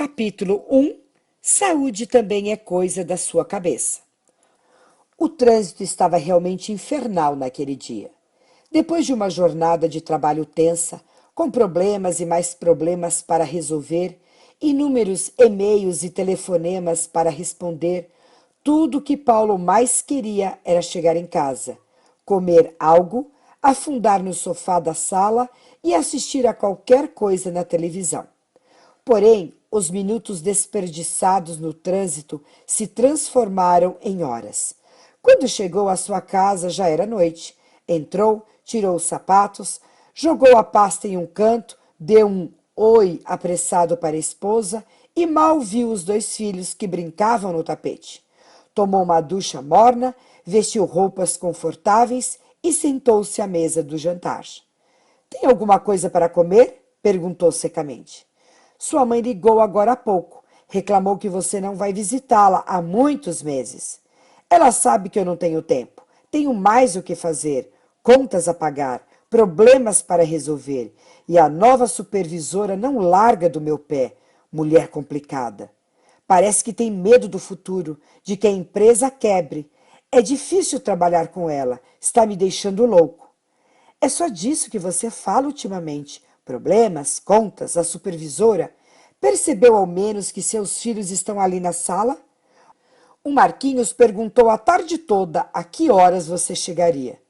Capítulo 1. Saúde também é coisa da sua cabeça. O trânsito estava realmente infernal naquele dia. Depois de uma jornada de trabalho tensa, com problemas e mais problemas para resolver, inúmeros e-mails e telefonemas para responder, tudo o que Paulo mais queria era chegar em casa, comer algo, afundar no sofá da sala e assistir a qualquer coisa na televisão. Porém, os minutos desperdiçados no trânsito se transformaram em horas. Quando chegou à sua casa já era noite. Entrou, tirou os sapatos, jogou a pasta em um canto, deu um oi apressado para a esposa e mal viu os dois filhos que brincavam no tapete. Tomou uma ducha morna, vestiu roupas confortáveis e sentou-se à mesa do jantar. Tem alguma coisa para comer? Perguntou secamente. Sua mãe ligou agora há pouco. Reclamou que você não vai visitá-la há muitos meses. Ela sabe que eu não tenho tempo. Tenho mais o que fazer, contas a pagar, problemas para resolver. E a nova supervisora não larga do meu pé. Mulher complicada. Parece que tem medo do futuro, de que a empresa quebre. É difícil trabalhar com ela. Está me deixando louco. É só disso que você fala ultimamente. Problemas, contas, a supervisora. Percebeu ao menos que seus filhos estão ali na sala? O Marquinhos perguntou a tarde toda a que horas você chegaria.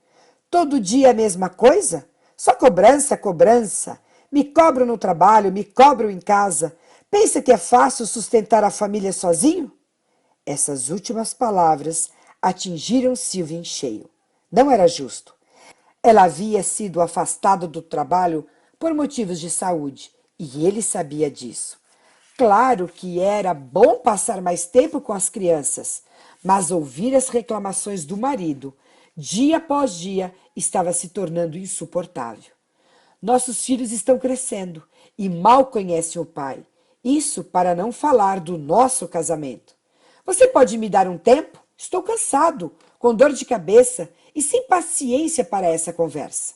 Todo dia a mesma coisa? Só cobrança, cobrança. Me cobram no trabalho, me cobram em casa. Pensa que é fácil sustentar a família sozinho? Essas últimas palavras atingiram Silvia em cheio. Não era justo. Ela havia sido afastada do trabalho por motivos de saúde e ele sabia disso. Claro que era bom passar mais tempo com as crianças, mas ouvir as reclamações do marido, dia após dia, estava se tornando insuportável. Nossos filhos estão crescendo e mal conhecem o pai. Isso para não falar do nosso casamento. Você pode me dar um tempo? Estou cansado, com dor de cabeça e sem paciência para essa conversa.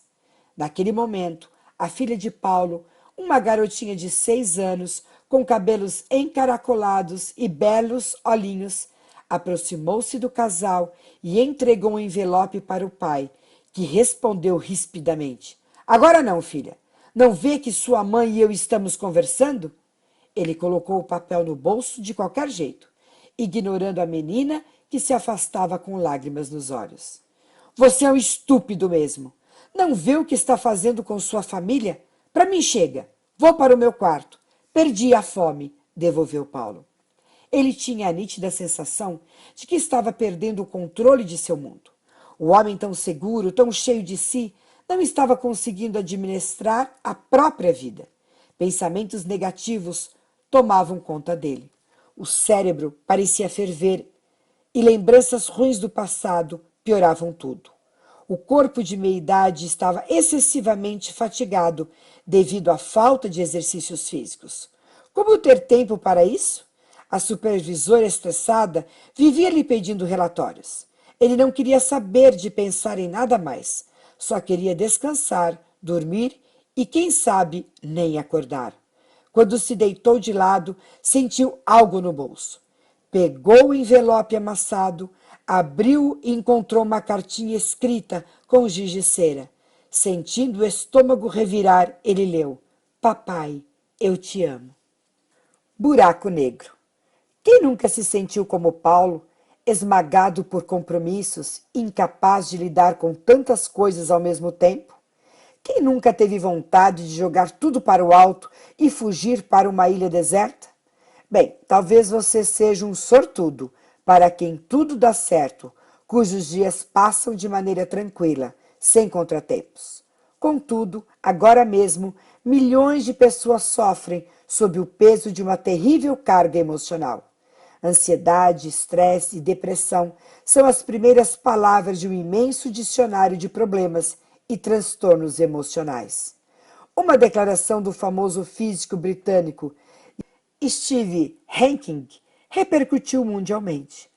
Naquele momento, a filha de Paulo, uma garotinha de 6 anos, com cabelos encaracolados e belos olhinhos, aproximou-se do casal e entregou um envelope para o pai, que respondeu rispidamente: Agora não, filha. Não vê que sua mãe e eu estamos conversando? Ele colocou o papel no bolso de qualquer jeito, ignorando a menina que se afastava com lágrimas nos olhos. Você é um estúpido mesmo. Não vê o que está fazendo com sua família? Para mim chega. Vou para o meu quarto. Perdi a fome, devolveu Paulo. Ele tinha a nítida sensação de que estava perdendo o controle de seu mundo. O homem tão seguro, tão cheio de si, não estava conseguindo administrar a própria vida. Pensamentos negativos tomavam conta dele. O cérebro parecia ferver e lembranças ruins do passado pioravam tudo. O corpo de meia-idade estava excessivamente fatigado devido à falta de exercícios físicos. Como ter tempo para isso? A supervisora estressada vivia lhe pedindo relatórios. Ele não queria saber de pensar em nada mais. Só queria descansar, dormir e, quem sabe, nem acordar. Quando se deitou de lado, sentiu algo no bolso. Pegou o envelope amassado, abriu e encontrou uma cartinha escrita com giz de cera. Sentindo o estômago revirar, ele leu: Papai, eu te amo. Buraco negro. Quem nunca se sentiu como Paulo, esmagado por compromissos, incapaz de lidar com tantas coisas ao mesmo tempo? Quem nunca teve vontade de jogar tudo para o alto e fugir para uma ilha deserta? Bem, talvez você seja um sortudo para quem tudo dá certo, cujos dias passam de maneira tranquila, sem contratempos. Contudo, agora mesmo, milhões de pessoas sofrem sob o peso de uma terrível carga emocional. Ansiedade, estresse e depressão são as primeiras palavras de um imenso dicionário de problemas e transtornos emocionais. Uma declaração do famoso físico britânico Steve Hawking repercutiu mundialmente.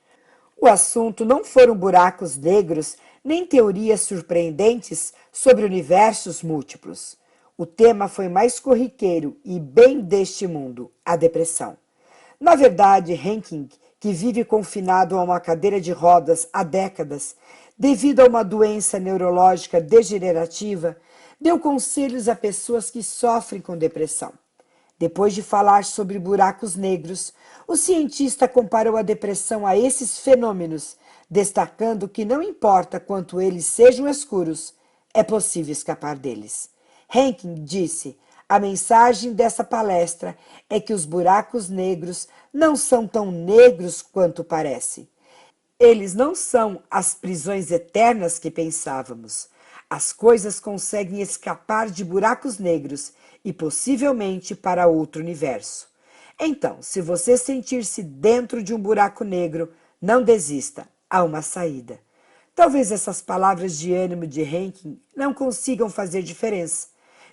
O assunto não foram buracos negros nem teorias surpreendentes sobre universos múltiplos. O tema foi mais corriqueiro e bem deste mundo, a depressão. Na verdade, Henking, que vive confinado a uma cadeira de rodas há décadas, devido a uma doença neurológica degenerativa, deu conselhos a pessoas que sofrem com depressão. Depois de falar sobre buracos negros, o cientista comparou a depressão a esses fenômenos, destacando que não importa quanto eles sejam escuros, é possível escapar deles. Henkin disse: a mensagem dessa palestra é que os buracos negros não são tão negros quanto parece. Eles não são as prisões eternas que pensávamos. As coisas conseguem escapar de buracos negros e possivelmente para outro universo. Então, se você sentir-se dentro de um buraco negro, não desista, há uma saída. Talvez essas palavras de ânimo de Henkin não consigam fazer diferença.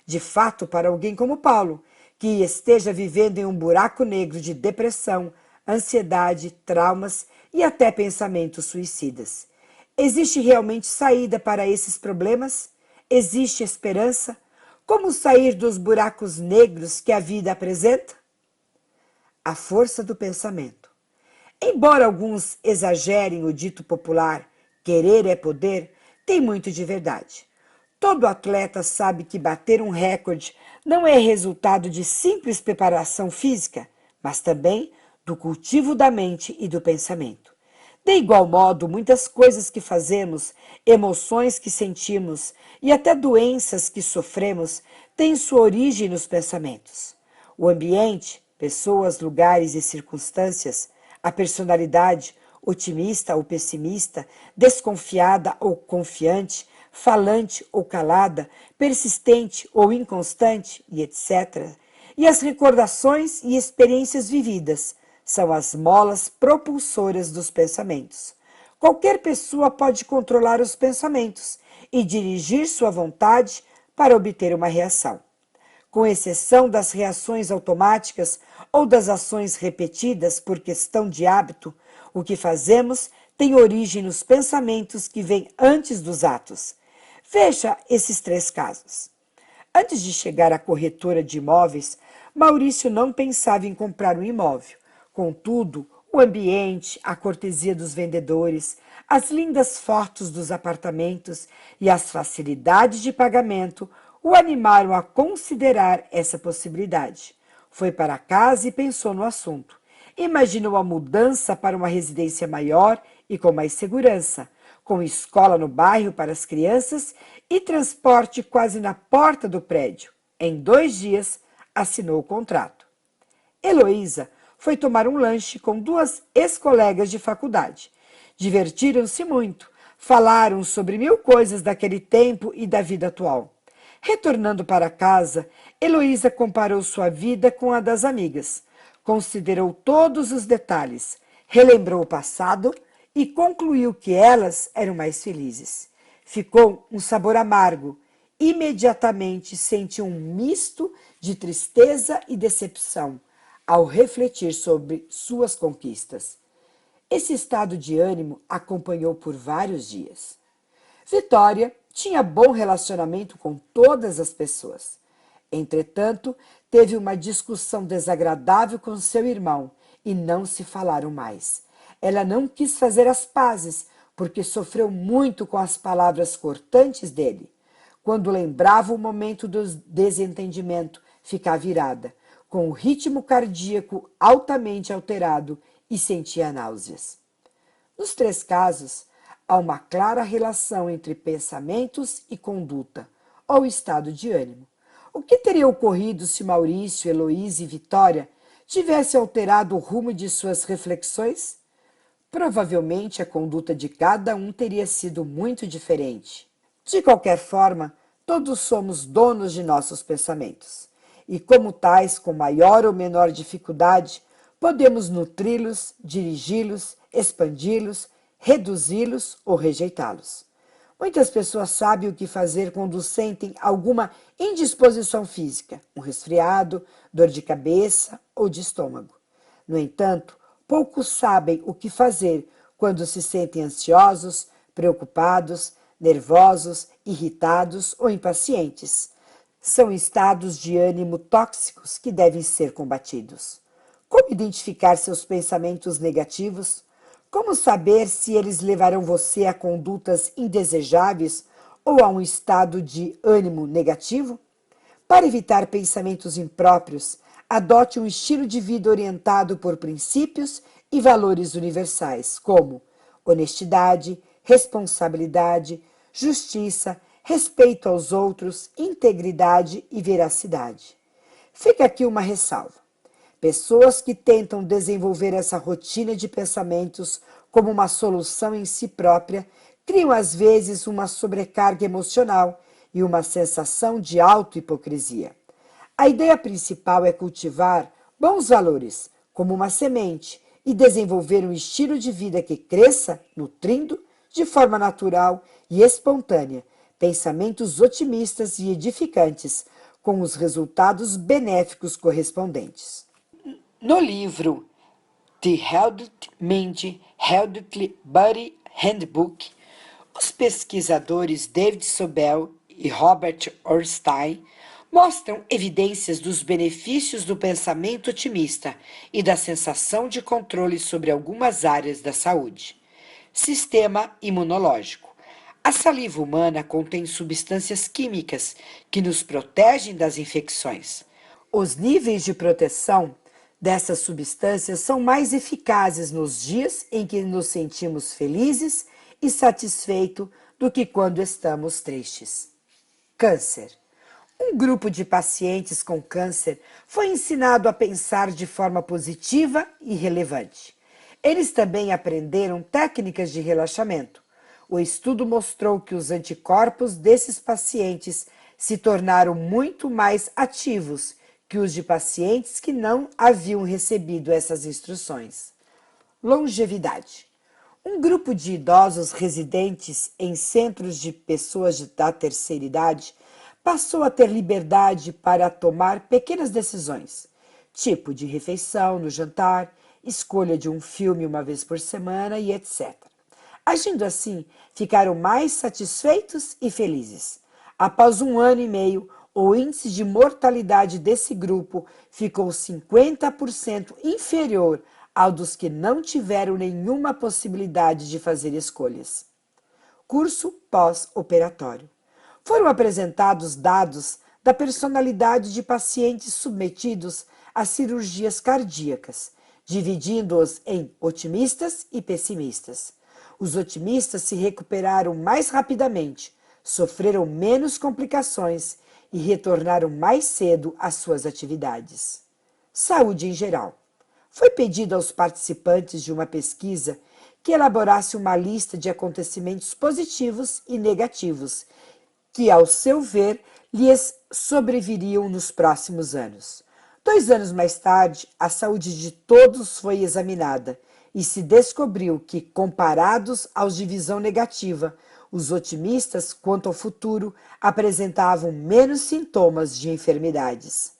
De fato, para alguém como Paulo, que esteja vivendo em um buraco negro de depressão, ansiedade, traumas e até pensamentos suicidas. Existe realmente saída para esses problemas? Existe esperança? Como sair dos buracos negros que a vida apresenta? A força do pensamento. Embora alguns exagerem o dito popular, querer é poder, tem muito de verdade. Todo atleta sabe que bater um recorde não é resultado de simples preparação física, mas também do cultivo da mente e do pensamento. De igual modo, muitas coisas que fazemos, emoções que sentimos e até doenças que sofremos têm sua origem nos pensamentos. O ambiente, pessoas, lugares e circunstâncias, a personalidade, otimista ou pessimista, desconfiada ou confiante, falante ou calada, persistente ou inconstante, e etc. E as recordações e experiências vividas são as molas propulsoras dos pensamentos. Qualquer pessoa pode controlar os pensamentos e dirigir sua vontade para obter uma reação. Com exceção das reações automáticas ou das ações repetidas por questão de hábito, o que fazemos tem origem nos pensamentos que vêm antes dos atos. Veja esses 3 casos. Antes de chegar à corretora de imóveis, Maurício não pensava em comprar um imóvel. Contudo, o ambiente, a cortesia dos vendedores, as lindas fotos dos apartamentos e as facilidades de pagamento o animaram a considerar essa possibilidade. Foi para casa e pensou no assunto. Imaginou a mudança para uma residência maior e com mais segurança, com escola no bairro para as crianças e transporte quase na porta do prédio. Em 2 dias, assinou o contrato. Heloísa foi tomar um lanche com 2 ex-colegas de faculdade. Divertiram-se muito, falaram sobre 1000 coisas daquele tempo e da vida atual. Retornando para casa, Heloísa comparou sua vida com a das amigas, considerou todos os detalhes, relembrou o passado e concluiu que elas eram mais felizes. Ficou um sabor amargo. Imediatamente sentiu um misto de tristeza e decepção ao refletir sobre suas conquistas. Esse estado de ânimo acompanhou por vários dias. Vitória tinha bom relacionamento com todas as pessoas. Entretanto, teve uma discussão desagradável com seu irmão e não se falaram mais. Ela não quis fazer as pazes, porque sofreu muito com as palavras cortantes dele. Quando lembrava o momento do desentendimento, ficava irada, com o ritmo cardíaco altamente alterado e sentia náuseas. Nos 3 casos, há uma clara relação entre pensamentos e conduta, ou estado de ânimo. O que teria ocorrido se Maurício, Heloísa e Vitória tivessem alterado o rumo de suas reflexões? Provavelmente a conduta de cada um teria sido muito diferente. De qualquer forma, todos somos donos de nossos pensamentos. E como tais, com maior ou menor dificuldade, podemos nutri-los, dirigi-los, expandi-los, reduzi-los ou rejeitá-los. Muitas pessoas sabem o que fazer quando sentem alguma indisposição física, um resfriado, dor de cabeça ou de estômago. No entanto, poucos sabem o que fazer quando se sentem ansiosos, preocupados, nervosos, irritados ou impacientes. São estados de ânimo tóxicos que devem ser combatidos. Como identificar seus pensamentos negativos? Como saber se eles levarão você a condutas indesejáveis ou a um estado de ânimo negativo? Para evitar pensamentos impróprios, adote um estilo de vida orientado por princípios e valores universais, como honestidade, responsabilidade, justiça, respeito aos outros, integridade e veracidade. Fica aqui uma ressalva. Pessoas que tentam desenvolver essa rotina de pensamentos como uma solução em si própria criam às vezes uma sobrecarga emocional e uma sensação de auto-hipocrisia. A ideia principal é cultivar bons valores, como uma semente, e desenvolver um estilo de vida que cresça, nutrindo, de forma natural e espontânea, pensamentos otimistas e edificantes, com os resultados benéficos correspondentes. No livro The Healthy Mind, Healthy Body Handbook, os pesquisadores David Sobel e Robert Ornstein mostram evidências dos benefícios do pensamento otimista e da sensação de controle sobre algumas áreas da saúde. Sistema imunológico. A saliva humana contém substâncias químicas que nos protegem das infecções. Os níveis de proteção dessas substâncias são mais eficazes nos dias em que nos sentimos felizes e satisfeitos do que quando estamos tristes. Câncer. Um grupo de pacientes com câncer foi ensinado a pensar de forma positiva e relevante. Eles também aprenderam técnicas de relaxamento. O estudo mostrou que os anticorpos desses pacientes se tornaram muito mais ativos que os de pacientes que não haviam recebido essas instruções. Longevidade. Um grupo de idosos residentes em centros de pessoas da terceira idade passou a ter liberdade para tomar pequenas decisões, tipo de refeição no jantar, escolha de um filme uma vez por semana e etc. Agindo assim, ficaram mais satisfeitos e felizes. Após 1 ano e meio, o índice de mortalidade desse grupo ficou 50% inferior ao dos que não tiveram nenhuma possibilidade de fazer escolhas. Curso pós-operatório. Foram apresentados dados da personalidade de pacientes submetidos a cirurgias cardíacas, dividindo-os em otimistas e pessimistas. Os otimistas se recuperaram mais rapidamente, sofreram menos complicações e retornaram mais cedo às suas atividades. Saúde em geral. Foi pedido aos participantes de uma pesquisa que elaborasse uma lista de acontecimentos positivos e negativos que, ao seu ver, lhes sobreviriam nos próximos anos. 2 anos mais tarde, a saúde de todos foi examinada e se descobriu que, comparados aos de visão negativa, os otimistas, quanto ao futuro, apresentavam menos sintomas de enfermidades.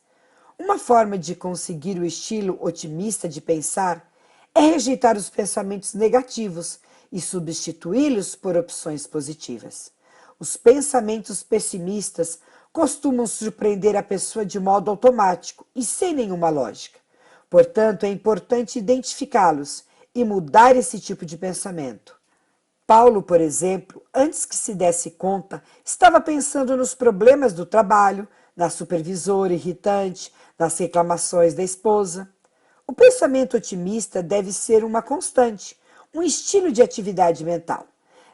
Uma forma de conseguir o estilo otimista de pensar é rejeitar os pensamentos negativos e substituí-los por opções positivas. Os pensamentos pessimistas costumam surpreender a pessoa de modo automático e sem nenhuma lógica. Portanto, é importante identificá-los e mudar esse tipo de pensamento. Paulo, por exemplo, antes que se desse conta, estava pensando nos problemas do trabalho, na supervisora irritante, nas reclamações da esposa. O pensamento otimista deve ser uma constante, um estilo de atividade mental.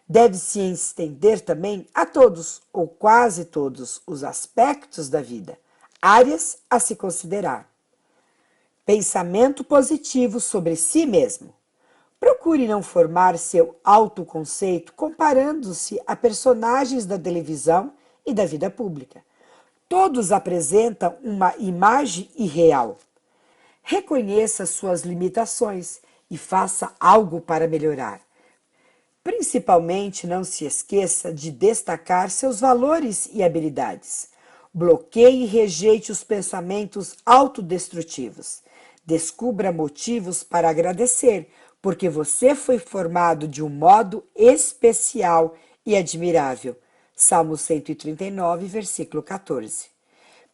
Deve-se estender também a todos, ou quase todos, os aspectos da vida, áreas a se considerar. Pensamento positivo sobre si mesmo. Procure não formar seu autoconceito comparando-se a personagens da televisão e da vida pública. Todos apresentam uma imagem irreal. Reconheça suas limitações e faça algo para melhorar. Principalmente, não se esqueça de destacar seus valores e habilidades. Bloqueie e rejeite os pensamentos autodestrutivos. Descubra motivos para agradecer, porque você foi formado de um modo especial e admirável. Salmo 139, versículo 14.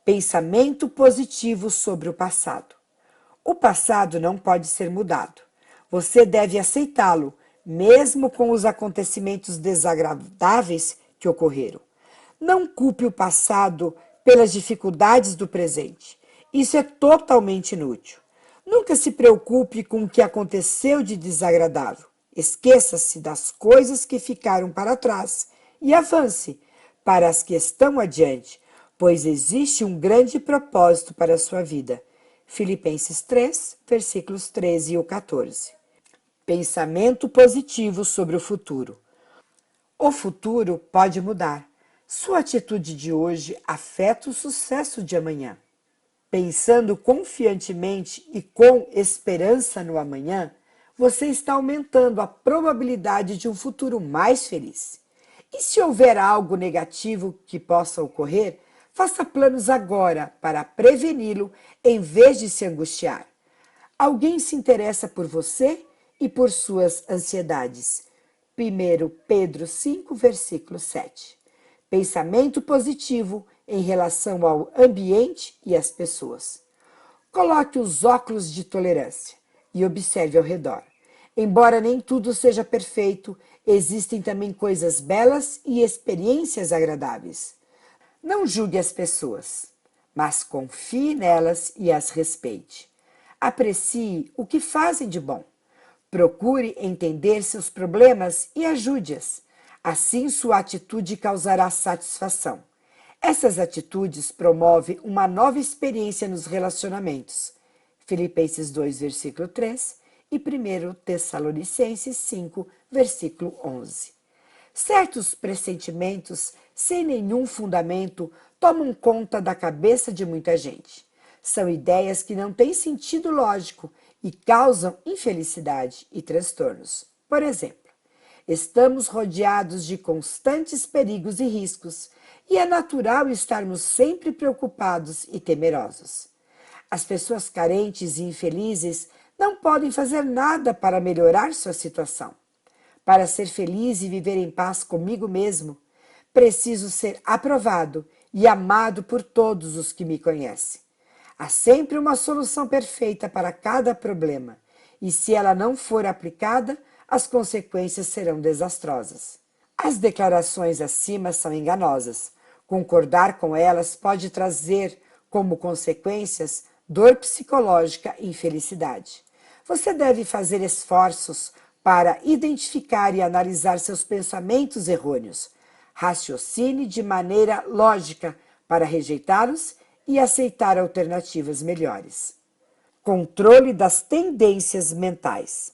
Pensamento positivo sobre o passado. O passado não pode ser mudado. Você deve aceitá-lo, mesmo com os acontecimentos desagradáveis que ocorreram. Não culpe o passado pelas dificuldades do presente. Isso é totalmente inútil. Nunca se preocupe com o que aconteceu de desagradável. Esqueça-se das coisas que ficaram para trás e avance para as que estão adiante, pois existe um grande propósito para a sua vida. Filipenses 3, versículos 13 e 14. Pensamento positivo sobre o futuro. O futuro pode mudar. Sua atitude de hoje afeta o sucesso de amanhã. Pensando confiantemente e com esperança no amanhã, você está aumentando a probabilidade de um futuro mais feliz. E se houver algo negativo que possa ocorrer, faça planos agora para preveni-lo em vez de se angustiar. Alguém se interessa por você e por suas ansiedades. 1 Pedro 5, versículo 7. Pensamento positivo em relação ao ambiente e às pessoas. Coloque os óculos de tolerância e observe ao redor. Embora nem tudo seja perfeito, existem também coisas belas e experiências agradáveis. Não julgue as pessoas, mas confie nelas e as respeite. Aprecie o que fazem de bom. Procure entender seus problemas e ajude-as. Assim, sua atitude causará satisfação. Essas atitudes promovem uma nova experiência nos relacionamentos. Filipenses 2, versículo 3 e 1 Tessalonicenses 5, versículo 11. Certos pressentimentos, sem nenhum fundamento, tomam conta da cabeça de muita gente. São ideias que não têm sentido lógico e causam infelicidade e transtornos. Por exemplo, estamos rodeados de constantes perigos e riscos, e é natural estarmos sempre preocupados e temerosos. As pessoas carentes e infelizes não podem fazer nada para melhorar sua situação. Para ser feliz e viver em paz comigo mesmo, preciso ser aprovado e amado por todos os que me conhecem. Há sempre uma solução perfeita para cada problema, e se ela não for aplicada, as consequências serão desastrosas. As declarações acima são enganosas. Concordar com elas pode trazer como consequências dor psicológica e infelicidade. Você deve fazer esforços para identificar e analisar seus pensamentos errôneos. Raciocine de maneira lógica para rejeitá-los e aceitar alternativas melhores. Controle das tendências mentais.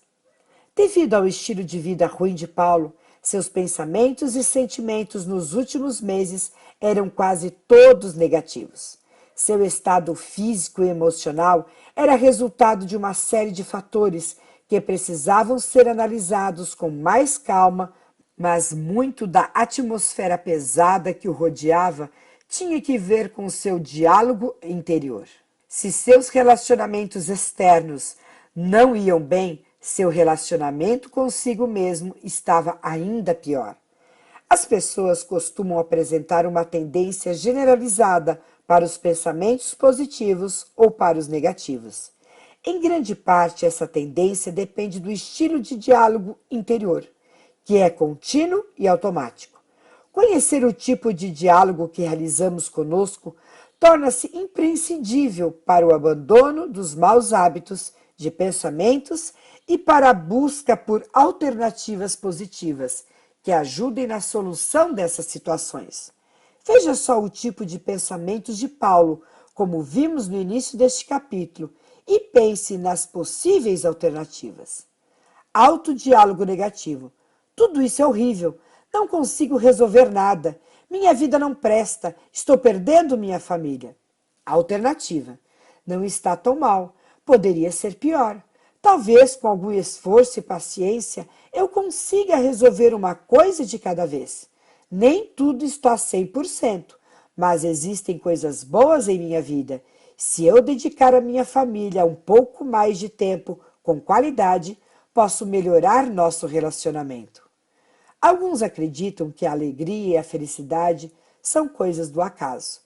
Devido ao estilo de vida ruim de Paulo, seus pensamentos e sentimentos nos últimos meses eram quase todos negativos. Seu estado físico e emocional era resultado de uma série de fatores que precisavam ser analisados com mais calma, mas muito da atmosfera pesada que o rodeava tinha que ver com seu diálogo interior. Se seus relacionamentos externos não iam bem, seu relacionamento consigo mesmo estava ainda pior. As pessoas costumam apresentar uma tendência generalizada para os pensamentos positivos ou para os negativos. Em grande parte, essa tendência depende do estilo de diálogo interior, que é contínuo e automático. Conhecer o tipo de diálogo que realizamos conosco torna-se imprescindível para o abandono dos maus hábitos de pensamentos e para a busca por alternativas positivas que ajudem na solução dessas situações. Veja só o tipo de pensamentos de Paulo, como vimos no início deste capítulo, e pense nas possíveis alternativas. Autodiálogo negativo. Tudo isso é horrível. Não consigo resolver nada. Minha vida não presta. Estou perdendo minha família. Alternativa. Não está tão mal. Poderia ser pior. Talvez com algum esforço e paciência eu consiga resolver uma coisa de cada vez. Nem tudo está 100%, mas existem coisas boas em minha vida. Se eu dedicar à minha família um pouco mais de tempo com qualidade, posso melhorar nosso relacionamento. Alguns acreditam que a alegria e a felicidade são coisas do acaso,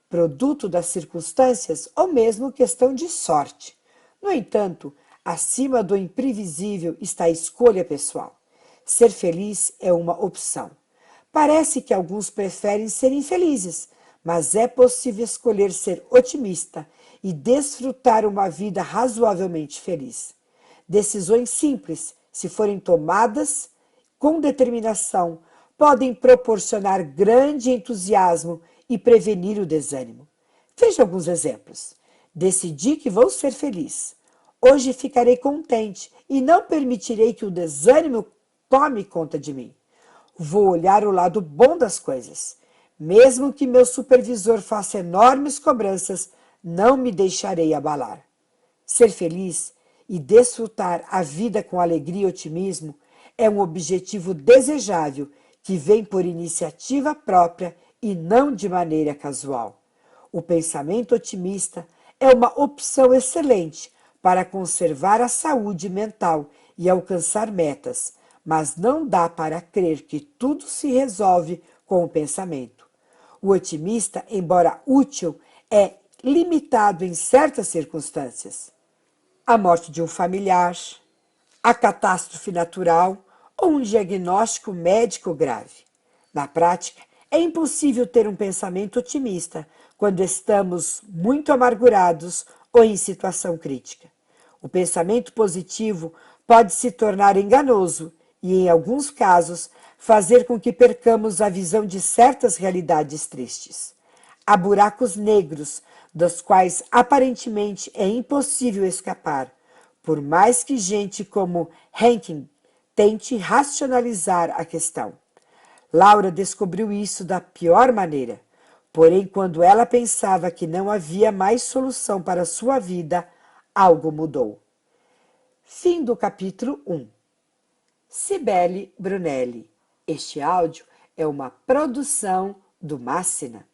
produto das circunstâncias ou mesmo questão de sorte. No entanto, acima do imprevisível está a escolha pessoal. Ser feliz é uma opção. Parece que alguns preferem ser infelizes, mas é possível escolher ser otimista e desfrutar uma vida razoavelmente feliz. Decisões simples, se forem tomadas com determinação, podem proporcionar grande entusiasmo e prevenir o desânimo. Veja alguns exemplos. Decidi que vou ser feliz. Hoje ficarei contente e não permitirei que o desânimo tome conta de mim. Vou olhar o lado bom das coisas. Mesmo que meu supervisor faça enormes cobranças, não me deixarei abalar. Ser feliz e desfrutar a vida com alegria e otimismo é um objetivo desejável que vem por iniciativa própria e não de maneira casual. O pensamento otimista é uma opção excelente para conservar a saúde mental e alcançar metas, mas não dá para crer que tudo se resolve com o pensamento. O otimista, embora útil, é limitado em certas circunstâncias. A morte de um familiar, a catástrofe natural ou um diagnóstico médico grave. Na prática, é impossível ter um pensamento otimista quando estamos muito amargurados ou em situação crítica. O pensamento positivo pode se tornar enganoso e, em alguns casos, fazer com que percamos a visão de certas realidades tristes. Há buracos negros, dos quais aparentemente é impossível escapar, por mais que gente como Henkin tente racionalizar a questão. Laura descobriu isso da pior maneira. Porém, quando ela pensava que não havia mais solução para sua vida, algo mudou. Fim do capítulo 1. Cibele Brunelli. Este áudio é uma produção do Máxina.